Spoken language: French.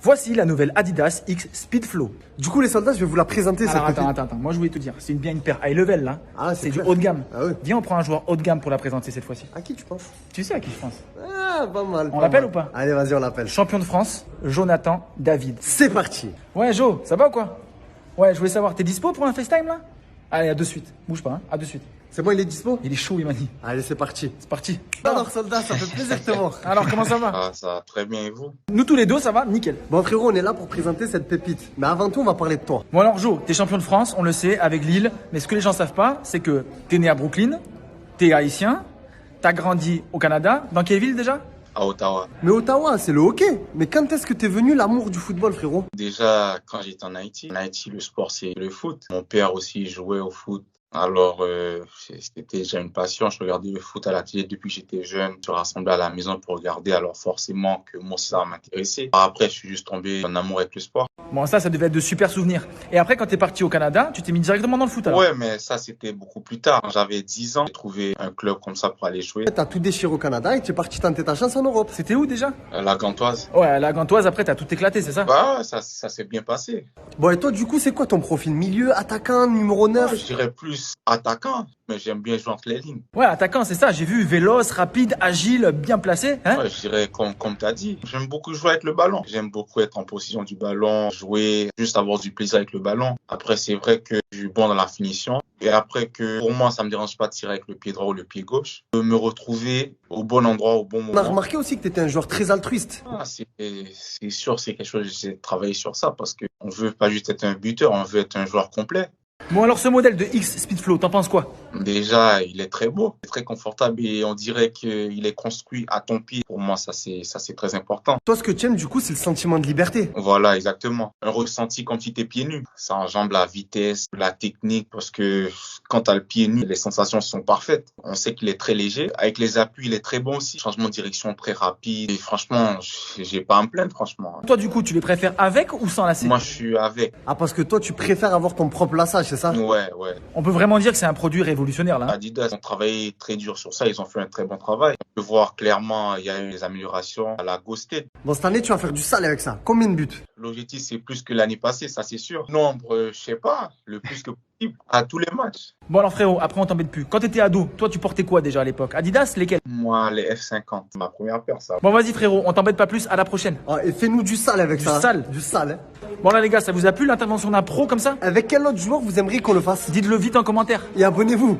Voici la nouvelle Adidas X Speedflow. Du coup, les soldats, je vais vous la présenter. Alors cette petite. attends. Moi, je voulais te dire, c'est bien une paire high level là. Ah, c'est du clair. haut de gamme. Ah ouais. Viens, on prend un joueur haut de gamme pour la présenter cette fois-ci. À qui tu penses? Tu sais à qui je pense? Ah, pas mal. On l'appelle ou pas? Allez, vas-y, on l'appelle. Champion de France, Jonathan David. C'est parti. Ouais, Jo, ça va ou quoi? Ouais, je voulais savoir, t'es dispo pour un FaceTime là? Allez, à de suite. Bouge pas, hein. À de suite. C'est bon, il est dispo? Il est chaud, il m'a dit. Allez, c'est parti. C'est parti. Alors, soldat, ça fait plaisir de te voir. Alors, comment ça va? Ah, ça va très bien et vous? Nous tous les deux, ça va? Nickel. Bon, frérot, on est là pour présenter cette pépite. Mais avant tout, on va parler de toi. Bon alors Jo, t'es champion de France, on le sait, avec Lille. Mais ce que les gens savent pas, c'est que t'es né à Brooklyn, t'es haïtien, t'as grandi au Canada. Dans quelle ville déjà? À Ottawa. Mais Ottawa, c'est le hockey. Mais quand est-ce que t'es venu l'amour du football, frérot? Déjà, quand j'étais en Haïti, le sport, c'est le foot. Mon père aussi jouait au foot. Alors, c'était déjà une passion. Je regardais le foot à la télé depuis que j'étais jeune. Je rassemblais à la maison pour regarder. Alors, forcément, que moi, ça m'intéressait. Après, je suis juste tombé en amour avec le sport. Bon ça devait être de super souvenirs. Et après quand t'es parti au Canada, tu t'es mis directement dans le foot alors? Ouais, mais ça, c'était beaucoup plus tard. Quand j'avais 10 ans, j'ai trouvé un club comme ça pour aller jouer. T'as tout déchiré au Canada et tu es parti tenter ta chance en Europe. C'était où déjà? La Gantoise. Ouais, à la Gantoise, après t'as tout éclaté, c'est ça? Bah, ouais, ça s'est bien passé. Bon, et toi, du coup, c'est quoi ton profil? Milieu, attaquant, numéro 9? Je dirais plus attaquant, mais j'aime bien jouer entre les lignes. Ouais, attaquant, c'est ça, j'ai vu véloce, rapide, agile, bien placé, hein? Ouais, je dirais comme tu as dit. J'aime beaucoup jouer avec le ballon. J'aime beaucoup être en possession du ballon, jouer, juste avoir du plaisir avec le ballon. Après, c'est vrai que je suis bon dans la finition. Et après que pour moi, ça me dérange pas de tirer avec le pied droit ou le pied gauche. De me retrouver au bon endroit, au bon On a moment. remarqué aussi que t'étais un joueur très altruiste. Ah, c'est sûr, c'est quelque chose, j'essaie de travailler sur ça parce qu'on veut pas juste être un buteur, on veut être un joueur complet. Bon alors ce modèle de X Speedflow, t'en penses quoi? Déjà, il est très beau, il est très confortable et on dirait qu'il est construit à ton pied. Pour moi, ça c'est très important. Toi, ce que tu aimes, du coup, c'est le sentiment de liberté. Voilà, exactement. Un ressenti comme si t'es pieds nus. Ça enjambe la vitesse, la technique, parce que quand t'as le pied nu, les sensations sont parfaites. On sait qu'il est très léger. Avec les appuis, il est très bon aussi. Changement de direction très rapide. Et franchement, j'ai pas à me plaindre, franchement. Toi du coup, tu les préfères avec ou sans lacets? Moi, je suis avec. Ah, parce que toi, tu préfères avoir ton propre lassage, c'est ça? Ouais. On peut vraiment dire que c'est un produit révolutionnaire là, hein? Adidas ont travaillé très dur sur ça. Ils ont fait un très bon travail. On peut voir clairement, il y a eu des améliorations à la Ghosted. Bon, cette année, tu vas faire du sale avec ça. Combien de buts? L'objectif, c'est plus que l'année passée, ça c'est sûr. Nombre, je sais pas, le plus que possible à tous les matchs. Bon alors frérot, après on t'embête plus. Quand t'étais ado, toi tu portais quoi déjà à l'époque? Adidas, lesquels? Moi, les F50, ma première paire, ça. Bon vas-y frérot, on t'embête pas plus, à la prochaine. Ah, et fais-nous du sale avec Du ça. sale? Du sale, hein. Bon là les gars, ça vous a plu l'intervention d'un pro comme ça? Avec quel autre joueur vous aimeriez qu'on le fasse? Dites-le vite en commentaire. Et abonnez-vous.